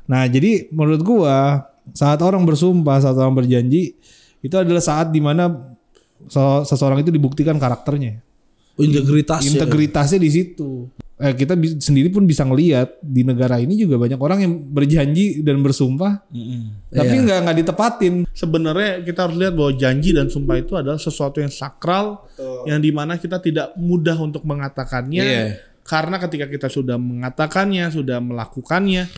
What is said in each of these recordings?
Nah, jadi menurut gua saat orang bersumpah, saat orang berjanji itu adalah saat dimana seseorang itu dibuktikan karakternya. Integritasnya di situ. Kita sendiri pun bisa ngelihat di negara ini juga banyak orang yang berjanji dan bersumpah, tapi nggak ditepatin. Sebenarnya kita harus lihat bahwa janji dan sumpah itu adalah sesuatu yang sakral, yang dimana kita tidak mudah untuk mengatakannya, karena ketika kita sudah mengatakannya, sudah melakukannya,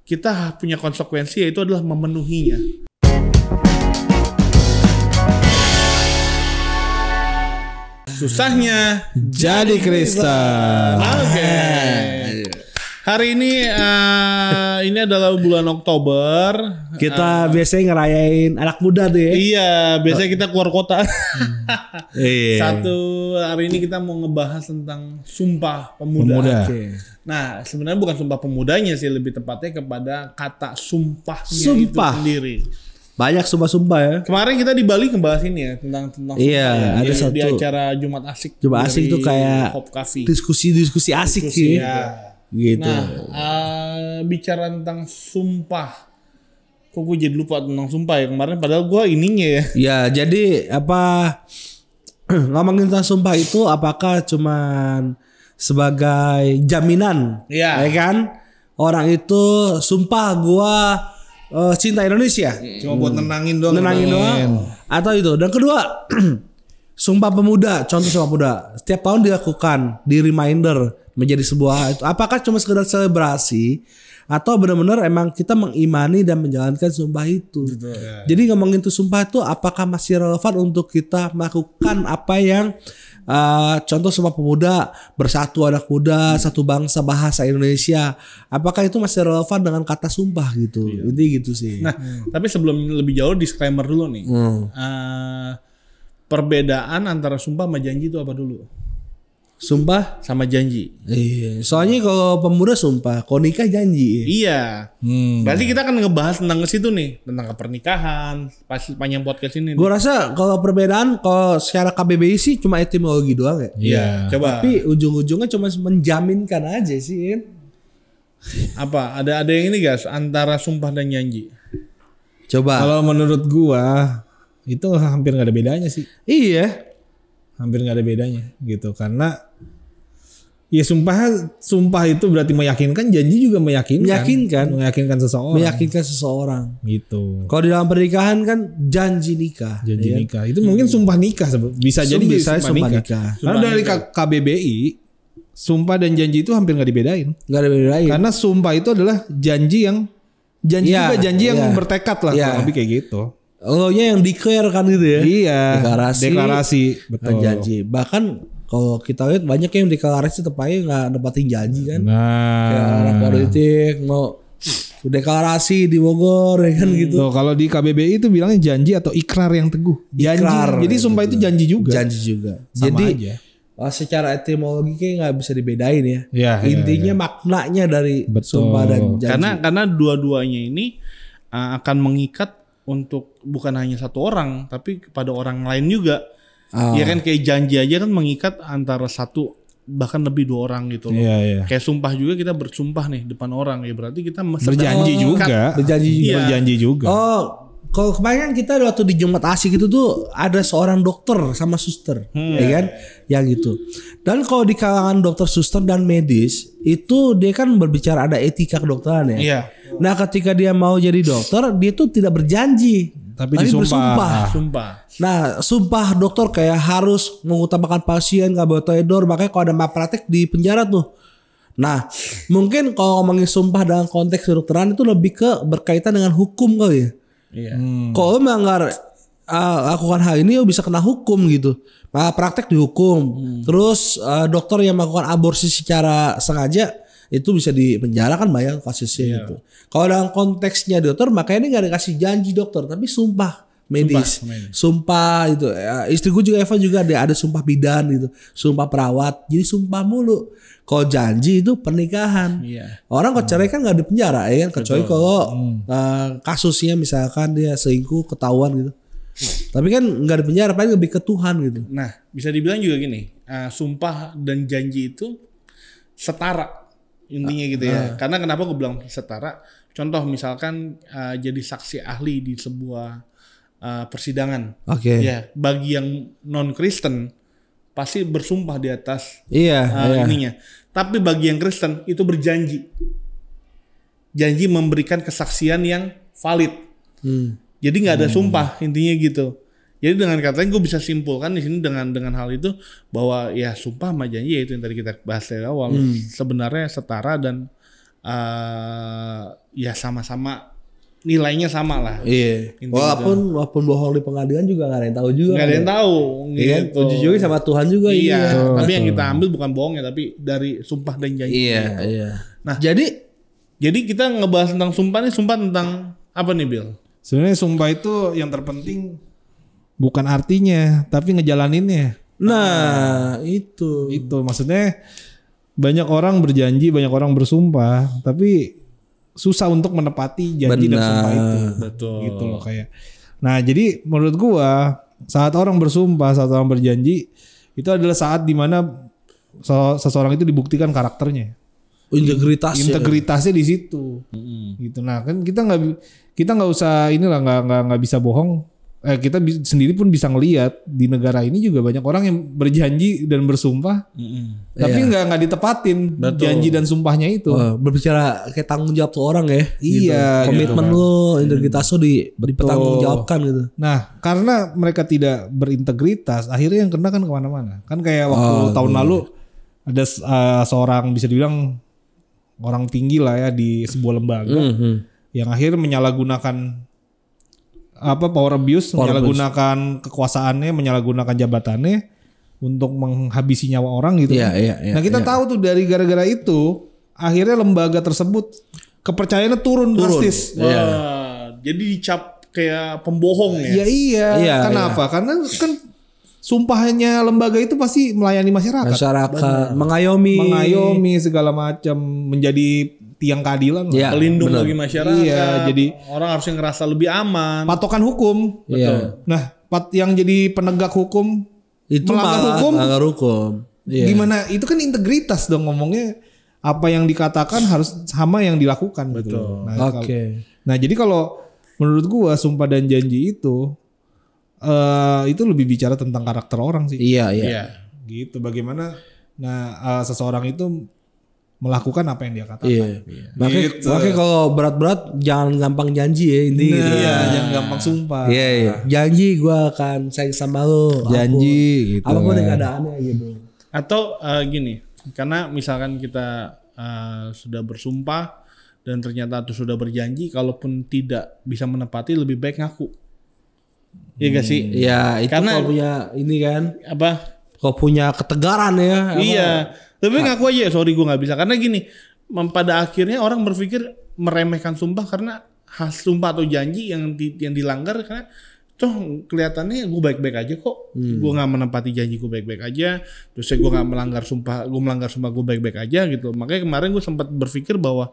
kita punya konsekuensi, yaitu adalah memenuhinya. Susahnya jadi Kristen. Oke. Hari ini adalah bulan Oktober. Kita biasanya ngerayain anak muda tuh ya. Iya, biasanya kita keluar kota. Hari ini kita mau ngebahas tentang Sumpah Pemuda. Okay. Nah, sebenarnya bukan Sumpah Pemudanya sih, lebih tepatnya kepada kata sumpahnya itu sendiri. Banyak sumpah-sumpah ya. Kemarin kita di Bali ngebahas ini ya tentang iya, sumpah. Ada satu di acara Jumat Asik. Jumat Asik tuh kayak diskusi asik sih. Ya. Gitu. Nah, bicara tentang sumpah. Kok gue jadi lupa tentang sumpah ya kemarin, padahal gue ininya ya. Ya, jadi ngomongin tentang sumpah itu apakah cuman sebagai jaminan? Ya kan? Orang itu sumpah gua cinta Indonesia. Cuma buat nenangin doang. Atau itu. Dan kedua, Sumpah Pemuda, contoh Sumpah Pemuda, setiap tahun dilakukan, di reminder menjadi sebuah itu. Apakah cuma sekedar selebrasi atau benar-benar emang kita mengimani dan menjalankan sumpah itu? Betul. Jadi ngomongin tuh sumpah itu apakah masih relevan untuk kita melakukan apa yang contoh Sumpah Pemuda, bersatu anak muda, satu bangsa, bahasa Indonesia. Apakah itu masih relevan dengan kata sumpah gitu? Intinya gitu sih. Nah, tapi sebelum lebih jauh disclaimer dulu nih. Perbedaan antara sumpah sama janji itu apa dulu? Sumpah sama janji. Iya. Soalnya kalau pemuda sumpah, kalau nikah janji. Iya. Berarti kita akan ngebahas tentang ke situ nih, tentang pernikahan, pas panjang podcast ini. Gue rasa kalau perbedaan, kalau secara KBBI sih cuma etimologi doang ya. Iya. Coba. Tapi ujung-ujungnya cuma menjaminkan aja sih. Apa? Ada yang ini guys, antara sumpah dan janji. Coba. Kalau menurut gua itu hampir nggak ada bedanya sih. Iya. Hampir nggak ada bedanya gitu, karena ya sumpah itu berarti meyakinkan, janji juga meyakinkan seseorang gitu. Kalau di dalam pernikahan kan janji nikah, nikah itu mungkin sumpah nikah bisa jadi sumpah nikah. Karena dari KBBI sumpah dan janji itu hampir nggak dibedain. Karena sumpah itu adalah janji yang bertekad lah, lebih kayak gitu. Lo-nya yang declare kan gitu ya. Iya. Deklarasi. Betul. Janji. Bahkan kalau kita lihat banyak yang deklarasi tepatnya nggak dapatin janji kan. Nah. Kayak orang politik mau deklarasi di Bogor ya kan gitu. Tuh, kalau di KBBI itu bilangnya janji atau ikrar yang teguh. Janji. Jadi sumpah itu janji juga. Sama jadi aja. Secara etimologi kayak nggak bisa dibedain ya. Intinya maknanya dari sumpah dan janji. Karena dua-duanya ini akan mengikat untuk bukan hanya satu orang, tapi kepada orang lain juga. Ya kan, kayak janji aja kan mengikat antara satu bahkan lebih dua orang gitu loh. Kayak sumpah juga, kita bersumpah nih depan orang, ya berarti kita berjanji juga. Kalau kemarin kita waktu di Jumat Asik itu tuh ada seorang dokter sama suster, ya kan, yang gitu. Dan kalau di kalangan dokter, suster dan medis itu dia kan berbicara ada etika kedokteran ya. Iya. Nah, ketika dia mau jadi dokter, dia tuh tidak berjanji, tapi bersumpah. Nah, sumpah dokter kayak harus mengutamakan pasien, gak boleh teledor, makanya kalau ada malpraktek di penjara tuh. Nah, mungkin kalau ngomongin sumpah dalam konteks kedokteran itu lebih ke berkaitan dengan hukum kali ya. Iya. Kalau melanggar lakukan hal ini bisa kena hukum gitu. Praktek dihukum. Terus dokter yang melakukan aborsi secara sengaja itu bisa dipenjara kan, banyak kasusnya gitu. Kalau dalam konteksnya dokter, makanya ini gak dikasih janji dokter, tapi sumpah medis. Sumpah itu. Istriku juga Eva juga ada sumpah bidan gitu. Sumpah perawat. Jadi sumpah mulu. Kalau janji itu pernikahan. Orang kalau cerai kan gak di penjara ya kan. Kecuali kalau kasusnya misalkan dia selingkuh ketahuan gitu. Tapi kan gak di penjara, paling lebih ke Tuhan gitu. Nah, bisa dibilang juga gini, sumpah dan janji itu setara intinya gitu ya. Karena kenapa gue bilang setara? Contoh misalkan jadi saksi ahli di sebuah persidangan. Oke. Ya, bagi yang non Kristen pasti bersumpah di atas Iya. ininya. Tapi bagi yang Kristen itu berjanji. Janji memberikan kesaksian yang valid. Jadi nggak ada sumpah, intinya gitu. Jadi dengan katanya gue bisa simpulkan di sini dengan hal itu bahwa ya sumpah sama janji itu yang tadi kita bahas dari awal sebenarnya setara dan ya sama-sama nilainya sama lah. Iya. Walaupun bohong di pengadilan juga nggak ada yang tahu juga. Nggak ada yang tahu. Iya. Gitu. Jujur sama Tuhan juga. Iya. Iya. Tapi yang kita ambil bukan bohongnya, tapi dari sumpah dan janji. Iya. Nah, jadi kita ngebahas tentang sumpah nih, sumpah tentang apa nih, Bill? Sebenarnya sumpah itu yang terpenting bukan artinya, tapi ngejalaninnya. nah itu. Itu maksudnya banyak orang berjanji, banyak orang bersumpah, tapi susah untuk menepati janji dan sumpah itu. Betul. Gitu loh kayak. Nah, jadi menurut gua saat orang bersumpah, saat orang berjanji itu adalah saat dimana seseorang itu dibuktikan karakternya. Integritasnya di situ. Gitu. Nah, kan kita nggak usah inilah nggak bisa bohong. Kita sendiri pun bisa ngelihat di negara ini juga banyak orang yang berjanji dan bersumpah, tapi nggak ditepatin janji dan sumpahnya itu. Berbicara kayak tanggung jawab tuh orang ya. Iya, komitmen gitu kan. lo, integritas lo dipertanggungjawabkan gitu. Nah, karena mereka tidak berintegritas, akhirnya yang kena kan kemana-mana. Kan kayak waktu tahun lalu ada seorang bisa dibilang orang tinggi lah ya di sebuah lembaga yang akhirnya menyalahgunakan power abuse, menyalahgunakan kekuasaannya, menyalahgunakan jabatannya untuk menghabisi nyawa orang gitu. Iya. Nah, kita tahu tuh dari gara-gara itu akhirnya lembaga tersebut kepercayaannya turun drastis. Wah, jadi dicap kayak pembohong ya. Iya. Kenapa? Karena kan sumpahnya lembaga itu pasti melayani masyarakat. Mengayomi segala macam, menjadi tiang keadilan lah. Iya, Pelindung bagi masyarakat. Iya, jadi orang harusnya ngerasa lebih aman. patokan hukum. Iya. Nah, yang jadi penegak hukum Itu melanggar hukum. Iya. Gimana? Itu kan integritas dong ngomongnya. Apa yang dikatakan harus sama yang dilakukan. Betul. Gitu. Nah, jadi kalau menurut gua sumpah dan janji itu lebih bicara tentang karakter orang sih. Iya. Gitu. Bagaimana seseorang itu melakukan apa yang dia katakan. Iya. Makanya kalau berat-berat jangan gampang janji ya intinya. Nah, gitu. jangan gampang sumpah. Iya. Janji gue akan sayang sama lo. Janji gitu. Apapun keadaannya gitu. Atau gini, karena misalkan kita sudah bersumpah dan ternyata itu sudah berjanji, kalaupun tidak bisa menepati lebih baik ngaku. Iya gak sih? Iya, itu Karena kalau punya ini kan kalau punya ketegaran ya. Iya. Tapi ngaku aja, sorry gue nggak bisa. Karena gini, pada akhirnya orang berpikir meremehkan sumpah karena sumpah atau janji yang dilanggar karena toh kelihatannya gue baik-baik aja kok. Gue nggak menepati janji gue baik-baik aja. Terus gue nggak melanggar sumpah gue baik-baik aja gitu. Makanya kemarin gue sempat berpikir bahwa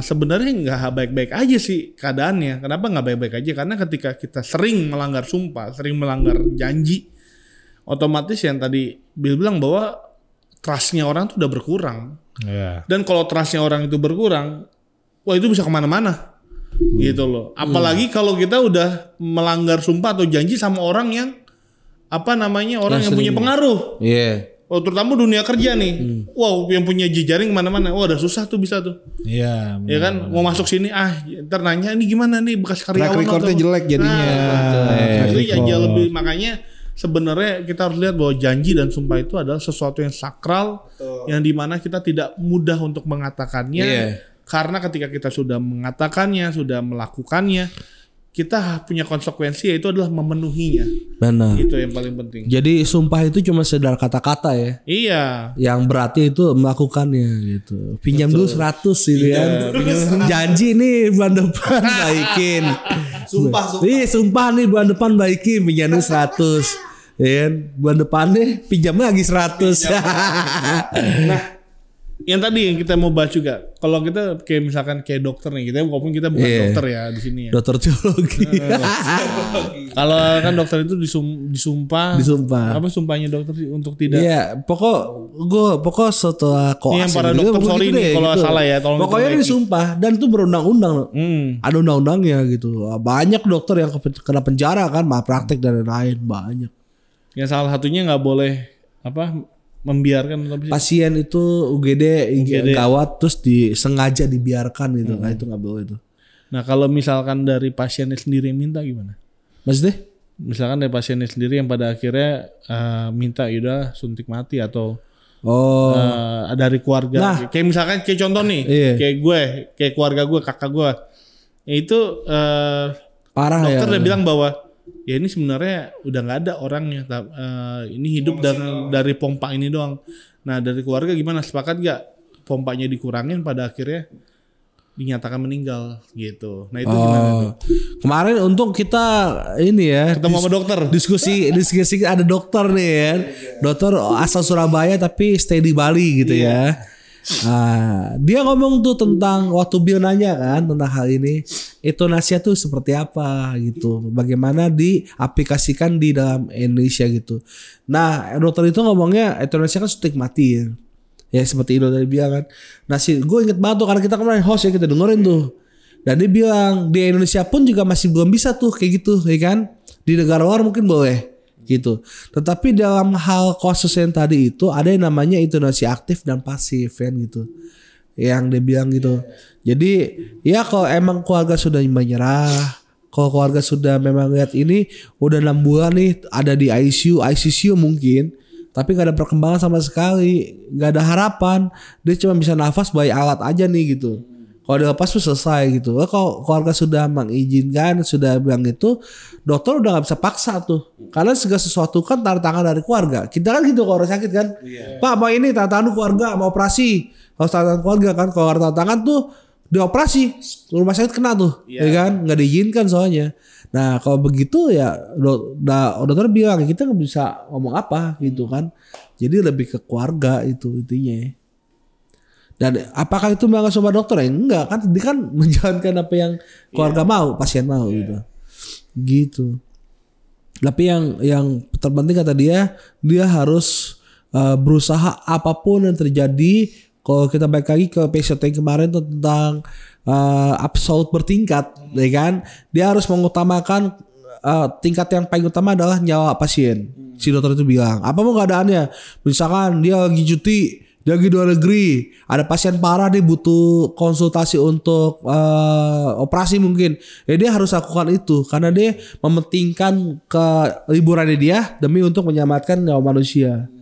sebenarnya nggak baik-baik aja sih keadaannya. Kenapa nggak baik-baik aja? Karena ketika kita sering melanggar sumpah, sering melanggar janji, otomatis yang tadi Bill bilang bahwa trustnya orang tuh udah berkurang. Iya. Dan kalau trustnya orang itu berkurang, wah itu bisa kemana-mana. Gitu loh. Apalagi kalau kita udah melanggar sumpah atau janji sama orang yang orang yang punya pengaruh. Iya. Oh, terutama dunia kerja nih. Wow, yang punya jejaring kemana-mana. Wah, udah susah tuh bisa tuh. Iya. Ya kan, mau masuk sini, ntar nanya ini gimana nih bekas karyawan. Track recordnya jelek jadinya. Itu aja lebih, makanya sebenarnya kita harus lihat bahwa janji dan sumpah itu adalah sesuatu yang sakral, yang dimana kita tidak mudah untuk mengatakannya, karena ketika kita sudah mengatakannya, sudah melakukannya, kita punya konsekuensi, yaitu adalah memenuhinya. Benar. Itu yang paling penting. Jadi sumpah itu cuma sekedar kata-kata ya. Iya. Yang berarti itu melakukannya gitu. Pinjam dulu 100 gitu kan. Janji nih bulan depan baikin. Sumpah. Iya, sumpah nih bulan depan baikin, pinjam dulu 100. Ya, bulan depan nih pinjam lagi 100. Nah, yang tadi yang kita mau bahas juga. Kalau kita kayak misalkan kayak dokter nih, kita walaupun kita bukan dokter ya di sini ya. Dokter teologi. Kalau kan dokter itu disumpah. Apa sumpahnya dokter sih untuk tidak? Iya, pokok setelah koas. Yang para dokter sorry nih kalau salah ya. Pokoknya ini disumpah dan itu berundang-undang. Ada undang-undangnya gitu. Banyak dokter yang kena penjara kan, malpraktek dan lain-lain banyak. Yang salah satunya nggak boleh membiarkan pasien itu UGD gawat terus disengaja dibiarkan gitu. Nah itu nggak boleh itu. Nah kalau misalkan dari pasiennya sendiri yang minta gimana? Maksudnya? Misalkan dari pasiennya sendiri yang pada akhirnya minta yaudah suntik mati atau dari keluarga. Nah, kayak misalkan kayak contoh nih, kayak keluarga gue, kakak gue, ya itu parah dokter ya. udah bilang bahwa ya ini sebenarnya udah nggak ada orangnya, ini hidup dari pompa ini doang. Nah dari keluarga gimana, sepakat gak pompanya dikurangin pada akhirnya dinyatakan meninggal gitu. Nah itu gimana tuh? Kemarin untung kita ini ya ketemu sama dokter, diskusi ada dokter nih ya, dokter asal Surabaya tapi stay di Bali gitu ya. Dia ngomong tuh tentang waktu Bill nanya kan tentang hal ini, intonasinya tuh seperti apa gitu, bagaimana diaplikasikan di dalam Indonesia gitu. Nah dokter itu ngomongnya intonasinya kan suntik mati ya seperti itu tadi bilang kan. Nah gue inget banget tuh karena kita kemarin host ya, kita dengerin tuh, dan dia bilang di Indonesia pun juga masih belum bisa tuh kayak gitu ya kan, di negara luar mungkin boleh gitu. Tetapi dalam hal kasus yang tadi itu ada yang namanya intonasi aktif dan pasif kan gitu. Yang dia bilang gitu. Jadi ya kalau emang keluarga sudah menyerah, kalau keluarga sudah memang lihat ini udah 6 bulan nih ada di ICU mungkin, tapi gak ada perkembangan sama sekali, gak ada harapan, dia cuma bisa nafas by alat aja nih gitu. Kalau dilepas tuh selesai gitu. Kalau keluarga sudah mengizinkan, sudah bilang gitu, dokter udah gak bisa paksa tuh. Karena segala sesuatu kan tanda tangan dari keluarga. Kita kan gitu kalau orang sakit kan. Pak mau ini tanda tangan keluarga, mau operasi. Harus tanda tangan keluarga kan. Kalau tanda tangan tuh dioperasi, rumah sakit kena tuh. Ya kan, gak diizinkan soalnya. Nah kalau begitu ya dokter bilang kita gak bisa ngomong apa gitu kan. Jadi lebih ke keluarga itu intinya. Dan apakah itu melanggar sumpah dokter? Enggak kan, dia kan menjalankan apa yang keluarga mau, pasien mau gitu. Tapi yang terpenting kata dia harus berusaha apapun yang terjadi. Kalau kita balik lagi ke episode yang kemarin tentang absolut bertingkat, ya kan? Dia harus mengutamakan tingkat yang paling utama adalah nyawa pasien. Si dokter itu bilang, apapun keadaannya, misalkan dia lagi cuti, dia lagi luar negeri, ada pasien parah dia butuh konsultasi untuk operasi mungkin, ya dia harus lakukan itu karena dia mementingkan liburannya dia demi untuk menyelamatkan nyawa manusia.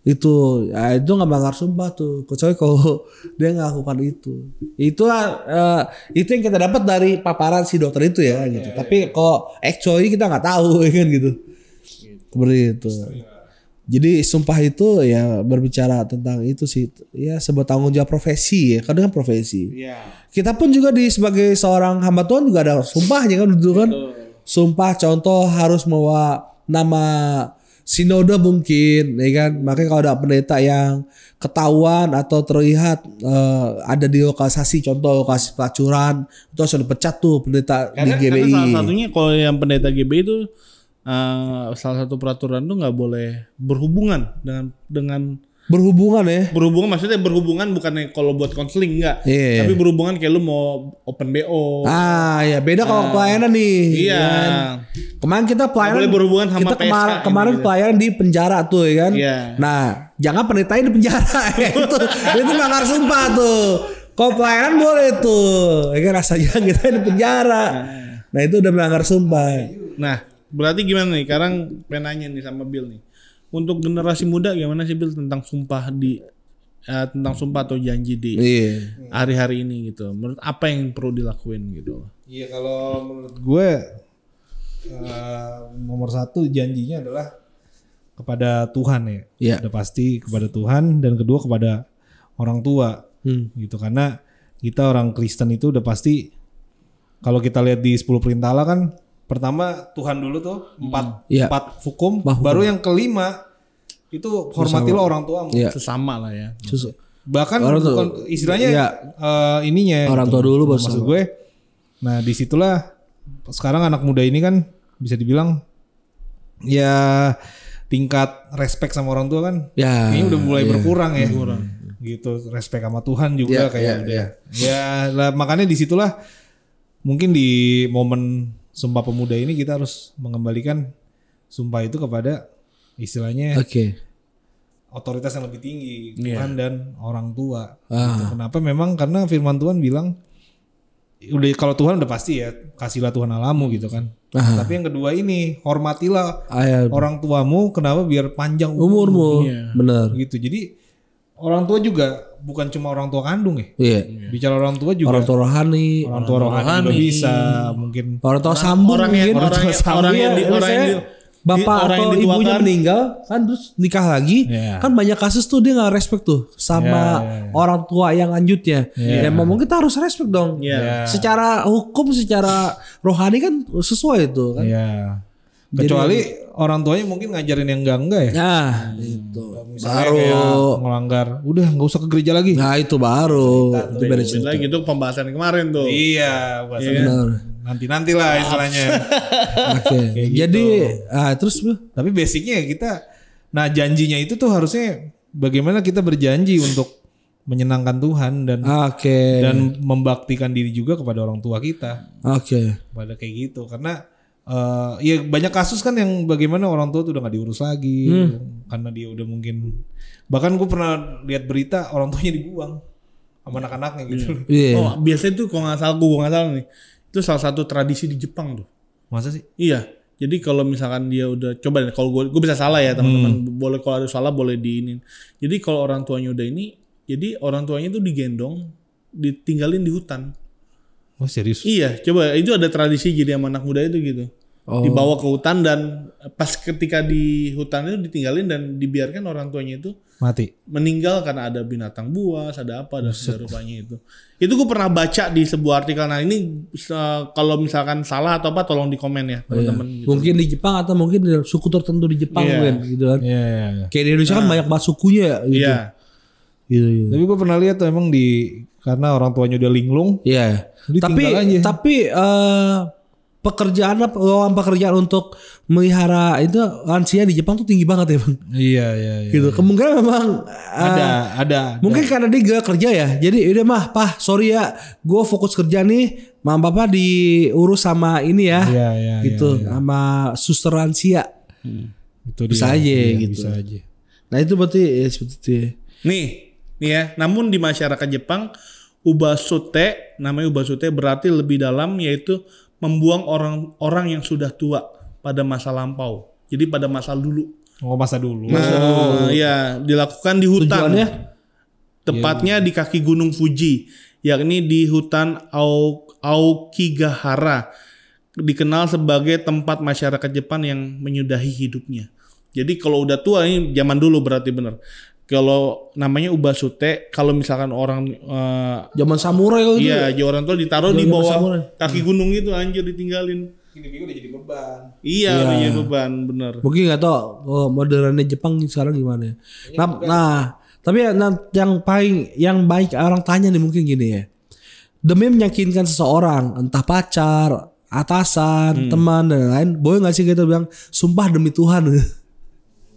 Itu ya, itu nggak melanggar sumpah tuh, kecuali kalau dia nggak lakukan itu. Itu yang kita dapat dari paparan si dokter itu ya gitu. Tapi kalau actually kita nggak tahu ya kan gitu. Seperti itu. Jadi sumpah itu ya berbicara tentang itu sih ya, sebuah tanggung jawab profesi ya, kadang kan profesi. Kita pun juga sebagai seorang hamba Tuhan juga ada sumpahnya kan dulu kan. Sumpah contoh harus membawa nama sinode mungkin ya kan. Makanya kalau ada pendeta yang ketahuan atau terlihat ada di lokalisasi, contoh lokasi pelacuran, itu harus dipecat tuh pendeta di GBI. Karena salah satunya kalau yang pendeta GBI itu salah satu peraturan tuh nggak boleh berhubungan dengan berhubungan ya. Berhubungan maksudnya berhubungan bukannya kalau buat konseling enggak, tapi berhubungan kayak lu mau open BO. Ya beda kalau pelayanan nih. Iya. Kan? Kemarin kita pelayanan boleh berhubungan sama kita kemarin pelayanan di penjara tuh ya kan. Nah, jangan pendetanya di penjara itu melanggar sumpah tuh. Kalau pelayanan boleh tuh. Ya kan rasanya kita di penjara. Nah, itu udah melanggar sumpah. Nah, berarti gimana nih? Sekarang penanya nih sama Bill nih. Untuk generasi muda gimana sih Bill tentang sumpah tentang sumpah atau janji di hari-hari ini gitu. Menurut apa yang perlu dilakuin gitu? Iya, kalau menurut gue nomor satu janjinya adalah kepada Tuhan ya. Udah pasti kepada Tuhan, dan kedua kepada orang tua gitu. Karena kita orang Kristen itu udah pasti, kalau kita lihat di 10 perintah Allah kan, pertama Tuhan dulu tuh 4 hukum, baru yang kelima itu hormatilah orang tuamu. Sesama lah ya. Bahkan Orang tua. bukan istilahnya Iya. ininya Orang gitu. tua dulu, Bos. Maksud gue. Nah, disitulah sekarang anak muda ini kan bisa dibilang ya tingkat respect sama orang tua kan Ya, kayaknya udah mulai iya. berkurang ya. Gitu, respect sama Tuhan juga Iya, kayak iya, udah. iya. Ya lah, makanya disitulah mungkin di momen Sumpah Pemuda ini kita harus mengembalikan sumpah itu kepada istilahnya Oke. otoritas yang lebih tinggi, Tuhan dan orang tua. Ah. Gitu. Kenapa? Memang karena firman Tuhan bilang udah kalau Tuhan udah pasti ya, kasihlah Tuhan Allahmu gitu kan. Tapi yang kedua ini hormatilah orang tuamu, kenapa biar panjang Umurmu. Benar. gitu. Jadi orang tua juga bukan cuma orang tua kandung ya. Iya. Bicara orang tua juga Orang tua rohani, orang tua rohani juga bisa mungkin. orang tua sambung orang yang mungkin. Bapak orang atau yang ibunya dituakan. meninggal kan terus nikah lagi. Iya. Kan banyak kasus tuh dia gak respect tuh sama orang tua yang lanjutnya. Ya mau kita harus respect dong. Iya. Secara hukum, secara rohani kan sesuai itu kan. Ya. Kecuali orang tuanya mungkin ngajarin yang enggak ya. Nah, itu Misalnya baru. kayak melanggar, udah nggak usah ke gereja lagi. Nah, itu baru. Itu beda cerita. Lagi itu pembahasan kemarin tuh. Iya, bahasanya Benar. nanti lah istilahnya. Oke. Jadi, terus Bu? Tapi basicnya ya kita, nah janjinya itu tuh harusnya bagaimana kita berjanji untuk menyenangkan Tuhan dan Oke. dan membaktikan diri juga kepada orang tua kita, Oke. pada kayak gitu. Karena ya banyak kasus kan yang bagaimana orang tua tuh udah nggak diurus lagi karena dia udah mungkin, bahkan gue pernah lihat berita orang tuanya dibuang sama anak-anaknya gitu. Iya. Oh, biasanya tuh kalau nggak salah nih, itu salah satu tradisi di Jepang tuh. Masa sih? Iya. Jadi kalau misalkan dia udah coba deh, kalau gue bisa salah ya teman-teman, boleh kalau ada salah boleh diinin. Jadi kalau orang tuanya udah ini, jadi orang tuanya tuh digendong, ditinggalin di hutan. Oh serius? Iya, coba itu ada tradisi jadi sama anak muda itu gitu. Dibawa ke hutan dan pas ketika di hutan itu ditinggalin dan dibiarkan orang tuanya itu Mati. meninggal karena ada binatang buas, ada apa dan rupanya itu. Itu gue pernah baca di sebuah artikel. Nah ini kalau misalkan salah atau apa tolong di komen ya teman-teman. Gitu. Mungkin di Jepang atau mungkin di suku tertentu di Jepang mungkin gitu kan. Iya. Kayak di Indonesia kan banyak banget sukunya ya gitu. Iya. Gitu. Tapi gue pernah lihat tuh emang karena orang tuanya udah linglung. Iya. Ditinggal aja. Tapi lowongan pekerjaan untuk melihara itu lansia di Jepang tuh tinggi banget ya Bang. Iya. Gitu. Kemungkinan memang Ada. mungkin karena dia gak kerja ya. Jadi udah mah, Pak, sorry ya, gue fokus kerja nih. Mama Papa diurus sama ini ya. Iya. Gitu, sama suster lansia. Itu Bisa dia. aja Iya, gitu. Bisa aja. Nah itu berarti ya, seperti itu ya. Nih ya. Namun di masyarakat Jepang, ubasute, namanya ubasute berarti lebih dalam, yaitu membuang orang yang sudah tua pada masa lampau. Jadi pada masa dulu. Oh masa dulu. Ya dilakukan di hutan. Tujuannya? Tepatnya di kaki Gunung Fuji, yakni di hutan Aokigahara, dikenal sebagai tempat masyarakat Jepang yang menyudahi hidupnya. Jadi kalau udah tua, ini zaman dulu berarti bener. Kalau namanya ubasute, kalau misalkan orang Zaman samurai kalau itu. iya, orang tua ditaruh di Zaman bawah samurai. kaki gunung itu, anjir, ditinggalin. Ini udah jadi beban. Iya, udah jadi beban, bener. Mungkin nggak tahu modernnya Jepang sekarang gimana ya. Nah, tapi yang baik orang tanya nih mungkin gini ya. Demi meyakinkan seseorang, entah pacar, atasan, teman dan lain, boleh nggak sih kita bilang sumpah demi Tuhan?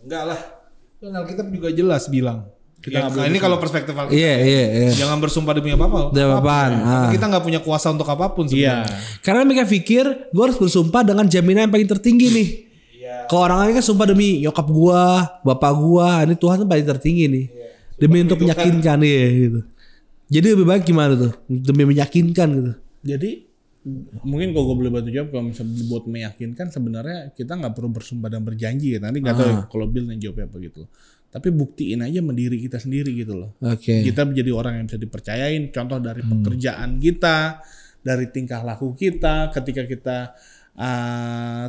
Enggak lah. Kan Alkitab juga jelas bilang. Ini kalau perspektif Alkitab. Iya. Jangan bersumpah demi apa-apa. Demi apaan? Karena kita nggak punya kuasa untuk apapun Iya. sebenarnya. Karena mereka pikir gue harus bersumpah dengan jaminan yang paling tertinggi nih. Kalau orang lain kan sumpah demi nyokap gua, bapak gua, ini Tuhan tuh paling tertinggi nih. Demi untuk meyakinkan gitu. Jadi lebih baik gimana tuh? Demi meyakinkan gitu. Jadi mungkin kalau gue boleh bantu jawab, kalau misalnya buat meyakinkan sebenarnya kita nggak perlu bersumpah dan berjanji ya. Nanti nggak tahu ya kalau Bill yang jawabnya apa gitu. Tapi buktiin aja sama diri kita sendiri gitu loh. Oke. Kita menjadi orang yang bisa dipercayain. Contoh dari pekerjaan kita, dari tingkah laku kita, ketika kita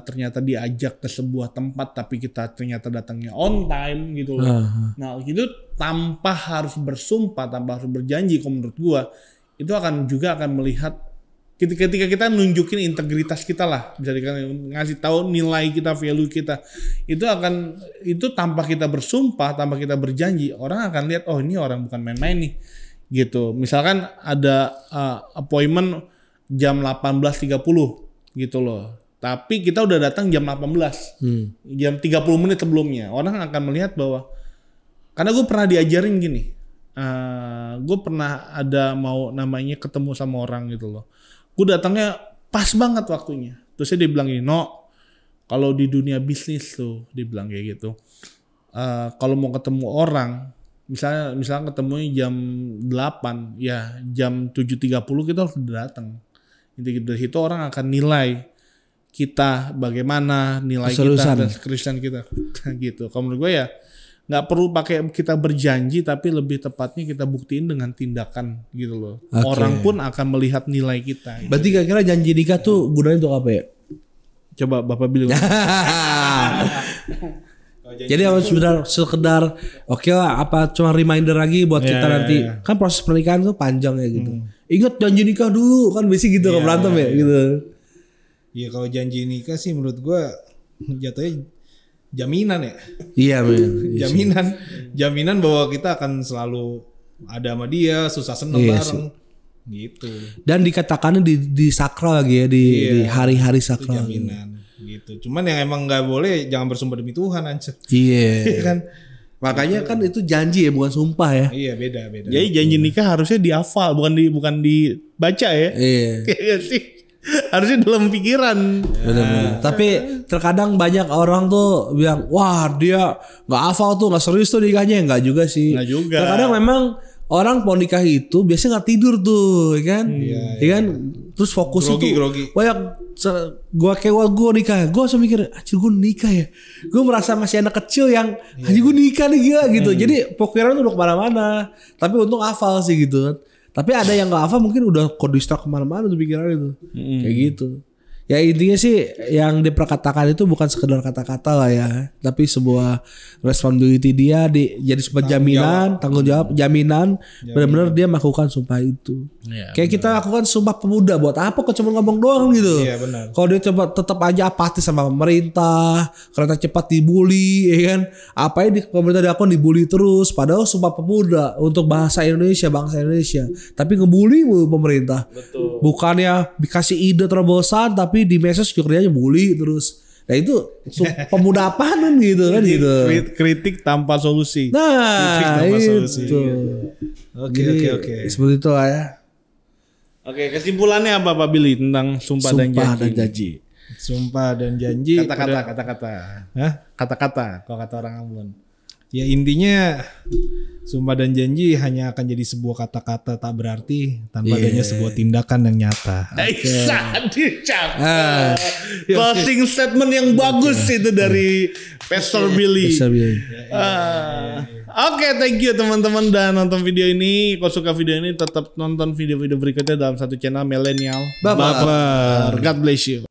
ternyata diajak ke sebuah tempat tapi kita ternyata datangnya on time gitu loh. Nah itu tanpa harus bersumpah, tanpa harus berjanji, kalau menurut gua itu akan melihat ketika kita nunjukin integritas kita lah, bisa ngasih tahu nilai kita, value kita, itu tanpa kita bersumpah, tanpa kita berjanji, orang akan lihat oh ini orang bukan main-main nih, gitu. Misalkan ada appointment jam 18.30 gitu loh, tapi kita udah datang jam 18, jam 30 menit sebelumnya, orang akan melihat bahwa, karena gue pernah diajarin gini, gue pernah ada mau namanya ketemu sama orang gitu loh. Gue datangnya pas banget waktunya. Terus dia bilang gini, no, kalau di dunia bisnis tuh, dia bilang kayak gitu. Kalau mau ketemu orang, misalnya ketemunya jam 8, ya jam 7.30 kita harus datang. Dari situ orang akan nilai kita bagaimana, nilai kita dan keseriusan kita, gitu. Kalau menurut gue ya, nggak perlu pakai kita berjanji, tapi lebih tepatnya kita buktiin dengan tindakan gitu loh. Okay. Orang pun akan melihat nilai kita. Gitu. Berarti kira-kira janji nikah tuh gunanya untuk apa ya? Coba Bapak bilang. Jadi sekedar oke lah, apa cuma reminder lagi buat kita nanti. Kan proses pernikahan tuh panjang ya gitu. Ingat janji nikah dulu, kan biasanya gitu kan berantem ya gitu. Iya, kalau janji nikah sih menurut gua jatuhnya jaminan ya. Iya men. Jaminan bahwa kita akan selalu ada sama dia, susah seneng bareng. Gitu. Dan dikatakannya di sakral lagi ya, di hari-hari sakral. Itu jaminan gitu. Cuman yang emang nggak boleh, jangan bersumpah demi Tuhan aja. Iya. Kan makanya kan itu janji ya, bukan sumpah ya. Iya, beda. Jadi janji nikah harusnya dihafal, bukan dibaca ya. Iya. Iya sih. Harusnya dalam pikiran. Benar. Tapi terkadang banyak orang tuh bilang, wah dia nggak hafal tuh, nggak serius tuh nikahnya. Nggak juga sih. Nggak juga. Terkadang memang orang mau nikah itu biasanya nggak tidur tuh, kan? Iya kan? Terus fokus grogi. Banyak. Gue nikah, gue langsung mikir, anjir gue nikah ya. Gue merasa masih anak kecil yang, anjir gue nikah nih gila gitu. Jadi pikiran tuh udah kemana-mana. Tapi untung hafal sih gitu kan. Tapi ada yang gak hafal mungkin udah distrak kemana-mana tuh pikiran itu. Kayak gitu. Ya intinya sih yang diperkatakan itu bukan sekedar kata-kata lah ya. Tapi sebuah responsibility dia jadi sebuah jaminan, tanggung jawab, jaminan. Benar-benar dia melakukan sumpah itu. Ya, kayak kita lakukan sumpah pemuda, buat apa kok cuma ngomong doang gitu. Iya benar. Kalau dia coba tetap aja apatis sama pemerintah, kereta cepat dibully, ya kan? Apa yang di pemerintah dilakukan dibully terus. Padahal sumpah pemuda untuk bangsa Indonesia. Tapi ngebully pemerintah. Betul. Bukannya dikasih ide terobosan, tapi di medsos kerjanya bully terus. Nah itu pemuda apaan gitu kan gitu. Kritik tanpa solusi. Nah itu. Oke. Seperti itu lah ya. Oke, kesimpulannya apa Pak Billy tentang sumpah dan janji? Sumpah dan janji. Kata-kata. Hah? Kata-kata. Kalau kata orang Ambon. Ya intinya sumpah dan janji hanya akan jadi sebuah kata-kata tak berarti tanpa adanya sebuah tindakan yang nyata. Closing statement yang bagus itu dari Pastor Billy. Oke, thank you teman-teman udah nonton video ini. Kalau suka video ini tetap nonton video-video berikutnya dalam satu channel Millennial Baper. God bless you.